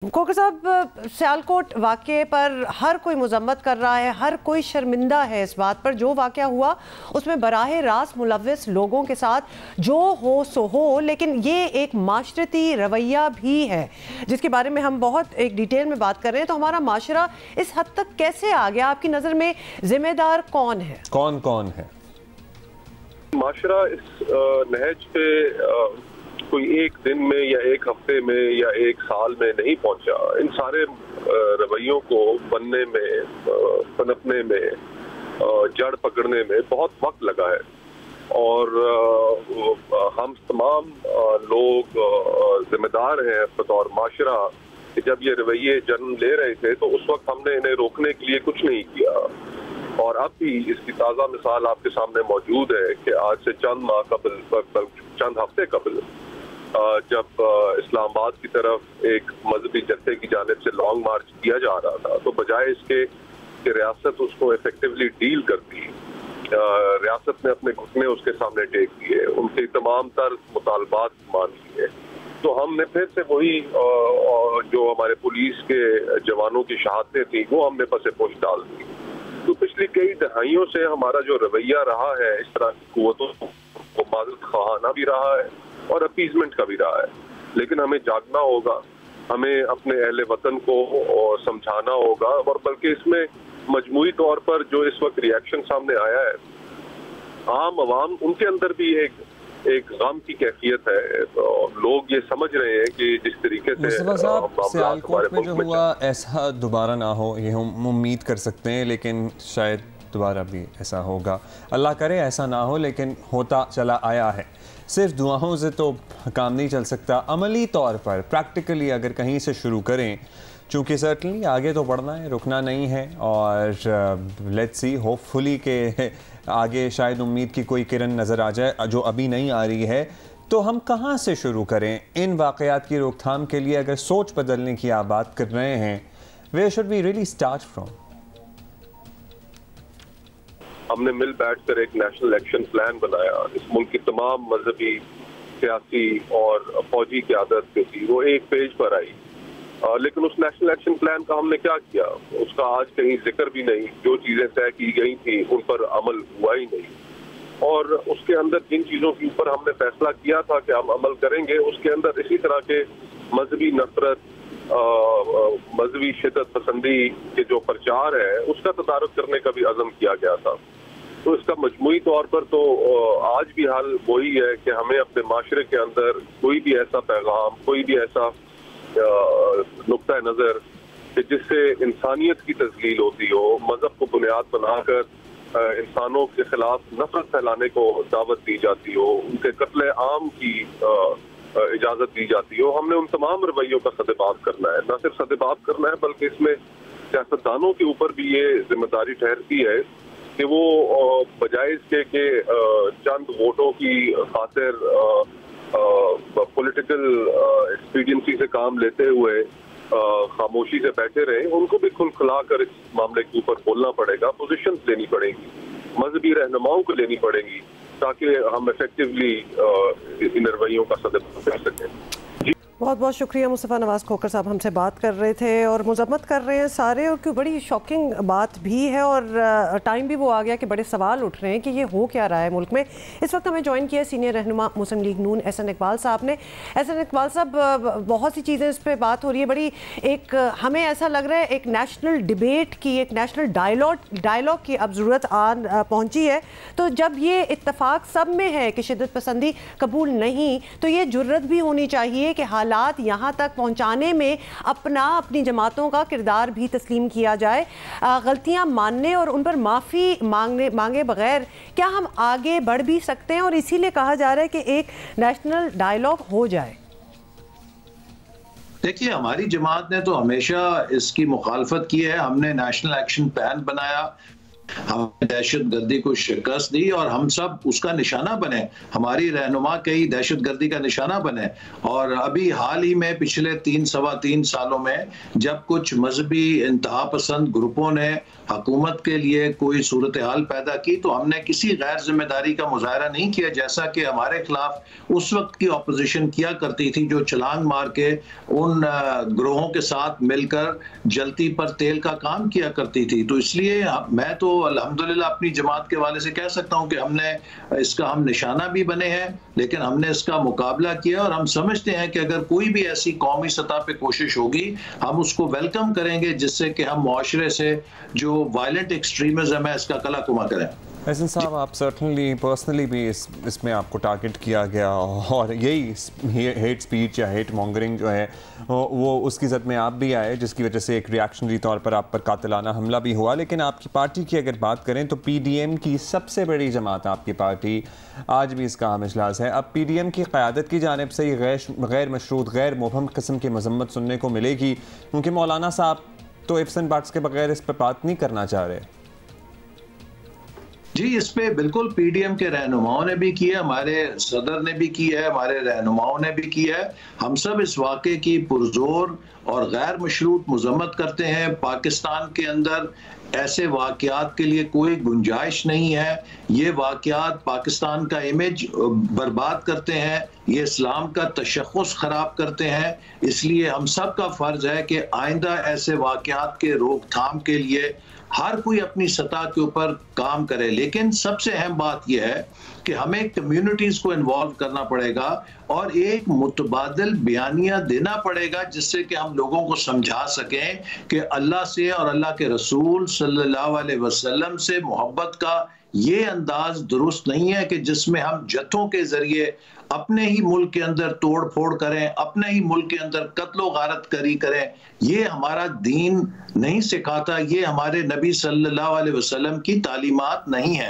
Cooker صاحب، سیالکوٹ واقعے پر ہر کوئی مذمت کر رہا ہے، ہر کوئی شرمندہ ہے اس بات پر۔ جو واقعہ ہوا اس میں براہ راست ملوث لوگوں کے ساتھ جو ہو سو ہو، لیکن یہ ایک معاشرتی رویہ بھی ہے جس کے بارے میں ہم بہت ایک ڈیٹیل میں بات کر رہے ہیں۔ تو ہمارا معاشرہ اس حد تک کیسے آ گیا؟ آپ کی نظر میں ذمہ دار کون ہے؟ کون ہے؟ معاشرہ اس نہج پہ کوئی ایک دن میں یا ایک ہفتے میں یا ایک سال میں نہیں پہنچا۔ ان سارے رویوں کو بننے میں، پنپنے میں، جڑ پکڑنے میں بہت وقت لگا ہے، اور ہم تمام لوگ ذمہ دار ہیں بطور معاشرہ کہ جب یہ رویے جنم لے رہے تھے تو اس وقت ہم نے انہیں روکنے کے لیے کچھ نہیں کیا، اور اب بھی اس کی تازہ مثال آپ کے سامنے موجود ہے کہ آج سے چند ماہ قبل، چند ہفتے قبل، جب اسلام آباد کی طرف ایک مذہبی جتھے کی جانب سے لانگ مارچ کیا جا رہا تھا، تو بجائے اس کے کہ ریاست اس کو ایفیکٹولی ڈیل کرتی، ریاست نے اپنے گھٹنے اس کے سامنے ٹیک دیے، ان کے تمام تر مطالبات مان لیے، تو ہم نے پھر سے وہی جو ہمارے پولیس کے جوانوں کی شہادتیں تھیں وہ ہم نے پس پوش ڈال دی۔ تو پچھلی کئی دہائیوں سے ہمارا جو رویہ رہا ہے اس طرح کی قوتوں کو معذرت خواہانہ بھی رہا ہے اور اپیزمنٹ کا بھی رہا ہے، لیکن ہمیں جاگنا ہوگا، ہمیں اپنے اہل وطن کو سمجھانا ہوگا، اور بلکہ اس میں مجموعی طور پر جو اس وقت ریاکشن سامنے آیا ہے، عام عوام ان کے اندر بھی ایک غم کی کیفیت ہے۔ لوگ یہ سمجھ رہے ہیں کہ جس طریقے سے مصطفیٰ صاحب، سیالکوٹ میں جو ہوا ایسا دوبارہ نہ ہو، یہ ہم امید کر سکتے ہیں، لیکن شاید دوبارہ بھی ایسا ہوگا۔ اللہ کرے ایسا نہ ہو، لیکن ہوتا چلا آیا ہے۔ صرف دعاؤں سے تو کام نہیں چل سکتا، عملی طور پر پریکٹیکلی اگر کہیں سے شروع کریں، چونکہ سرٹنلی آگے تو بڑھنا ہے، رکنا نہیں ہے، اور لیٹس سی ہوپ فلی کہ آگے شاید امید کی کوئی کرن نظر آ جائے جو ابھی نہیں آ رہی ہے۔ تو ہم کہاں سے شروع کریں ان واقعات کی روک تھام کے لیے؟ اگر سوچ بدلنے کی آپ بات کر رہے ہیں، where should we really start from؟ ہم نے مل بیٹھ کر ایک نیشنل ایکشن پلان بنایا، اس ملک کی تمام مذہبی، سیاسی اور فوجی قیادت جو تھی وہ ایک پیج پر آئی، لیکن اس نیشنل ایکشن پلان کا ہم نے کیا کیا؟ اس کا آج کہیں ذکر بھی نہیں۔ جو چیزیں طے کی گئی تھیں ان پر عمل ہوا ہی نہیں، اور اس کے اندر جن چیزوں کے اوپر ہم نے فیصلہ کیا تھا کہ ہم عمل کریں گے، اس کے اندر اسی طرح کے مذہبی نفرت، مذہبی شدت پسندی کے جو پرچار ہے اس کا تدارک کرنے کا بھی عزم کیا گیا تھا۔ تو اس کا مجموعی طور پر تو آج بھی حال وہی ہے کہ ہمیں اپنے معاشرے کے اندر کوئی بھی ایسا پیغام، کوئی بھی ایسا نقطہ نظر کہ جس سے انسانیت کی تذلیل ہوتی ہو، مذہب کو بنیاد بنا کر انسانوں کے خلاف نفرت پھیلانے کو دعوت دی جاتی ہو، ان کے قتل عام کی اجازت دی جاتی ہو، ہم نے ان تمام رویوں کا سدباب کرنا ہے۔ نہ صرف سدباب کرنا ہے بلکہ اس میں سیاستدانوں کے اوپر بھی یہ ذمہ داری ٹھہرتی ہے کہ وہ بجائے اس کے کہ چند ووٹوں کی خاطر پولیٹیکل ایکسپیڈینسی سے کام لیتے ہوئے خاموشی سے بیٹھے رہے، ان کو بھی کھل کھلا کر اس معاملے کے اوپر بولنا پڑے گا، پوزیشنز لینی پڑے گی، مذہبی رہنماؤں کو لینی پڑے گی، تاکہ ہم ایفیکٹولی ان رویوں کا سدباب کر سکیں۔ بہت بہت شکریہ مصطفیٰ نواز کھوکر صاحب، ہم سے بات کر رہے تھے اور مذمت کر رہے ہیں سارے، اور کوئی بڑی شاکنگ بات بھی ہے، اور ٹائم بھی وہ آ گیا کہ بڑے سوال اٹھ رہے ہیں کہ یہ ہو کیا رہا ہے ملک میں۔ اس وقت ہمیں جوائن کیا سینئر رہنما مسلم لیگ نون احسن اقبال صاحب نے۔ احسن اقبال صاحب، بہت سی چیزیں اس پہ بات ہو رہی ہے، بڑی ایک ہمیں ایسا لگ رہا ہے ایک نیشنل ڈیبیٹ کی، ایک نیشنل ڈائلاگ کی اب ضرورت پہنچی ہے۔ تو جب یہ اتفاق سب میں ہے کہ شدت پسندی قبول نہیں، تو یہ جرت بھی ہونی چاہیے کہ حالات یہاں تک پہنچانے میں اپنی جماعتوں کا کردار بھی تسلیم کیا جائے، غلطیاں ماننے اور ان پر معافی مانگے بغیر کیا ہم آگے بڑھ بھی سکتے ہیں؟ اور اسی لیے کہا جا رہا ہے کہ ایک نیشنل ڈائلاگ ہو جائے۔ دیکھیے، ہماری جماعت نے تو ہمیشہ اس کی مخالفت کی ہے۔ ہم نے نیشنل ایکشن پلان بنایا، ہم نے دہشت گردی کو شکست دی اور ہم سب اس کا نشانہ بنے، ہماری رہنما کئی دہشت گردی کا نشانہ بنے. اور ابھی حال ہی میں پچھلے 3 سالوں میں جب کچھ مذہبی انتہا پسند گروپوں نے حکومت کے لیے کوئی صورتحال پیدا کی تو ہم نے کسی غیر ذمہ داری کا مظاہرہ نہیں کیا، جیسا کہ ہمارے خلاف اس وقت کی اپوزیشن کیا کرتی تھی جو چھلانگ مار کے ان گروہوں کے ساتھ مل کر جلتی پر تیل کا کام کیا کرتی تھی. تو اس لیے میں تو الحمدللہ اپنی جماعت کے حوالے سے کہہ سکتا ہوں کہ ہم نے اس کا ہم نشانہ بھی بنے ہیں، لیکن ہم نے اس کا مقابلہ کیا اور ہم سمجھتے ہیں کہ اگر کوئی بھی ایسی قومی سطح پہ کوشش ہوگی ہم اس کو ویلکم کریں گے، جس سے کہ ہم معاشرے سے جو وائلنٹ ایکسٹریمزم ہے اس کا کلا کما کریں. احسن صاحب، آپ سرٹنلی پرسنلی بھی اس میں آپ کو ٹارگٹ کیا گیا اور یہی ہیٹ سپیچ یا ہیٹ مونگرنگ جو ہے وہ اس کی زد میں آپ بھی آئے، جس کی وجہ سے ایک ریاکشنری طور پر آپ پر قاتلانہ حملہ بھی ہوا. لیکن آپ کی پارٹی کی اگر بات کریں تو پی ڈی ایم کی سب سے بڑی جماعت آپ کی پارٹی آج بھی اس کا اہم اجلاس ہے. اب پی ڈی ایم کی قیادت کی جانب سے یہ غیر مشروط غیر مبہم قسم کی مذمت سننے کو ملے گی، کیونکہ مولانا صاحب تو ایفسن باکس کے بغیر اس پہ بات نہیں کرنا چاہ رہے. جی، اس پہ بالکل پی ڈی ایم کے رہنماؤں نے بھی کیا، ہمارے صدر نے بھی کیا ہے، ہمارے رہنماؤں نے بھی کیا ہے. ہم سب اس واقعے کی پرزور اور غیر مشروط مذمت کرتے ہیں. پاکستان کے اندر ایسے واقعات کے لیے کوئی گنجائش نہیں ہے. یہ واقعات پاکستان کا امیج برباد کرتے ہیں، یہ اسلام کا تشخص خراب کرتے ہیں. اس لیے ہم سب کا فرض ہے کہ آئندہ ایسے واقعات کے روک تھام کے لیے ہر کوئی اپنی سطح کے اوپر کام کرے. لیکن سب سے اہم بات یہ ہے کہ ہمیں کمیونٹیز کو انوالو کرنا پڑے گا اور ایک متبادل بیانیہ دینا پڑے گا، جس سے کہ ہم لوگوں کو سمجھا سکیں کہ اللہ سے اور اللہ کے رسول صلی اللہ علیہ وسلم سے محبت کا یہ انداز درست نہیں ہے کہ جس میں ہم جتھوں کے ذریعے اپنے ہی ملک کے اندر توڑ پھوڑ کریں، اپنے ہی ملک کے اندر قتل و غارت کری کریں. یہ ہمارا دین نہیں سکھاتا، یہ ہمارے نبی صلی اللہ علیہ وسلم کی تعلیمات نہیں ہیں.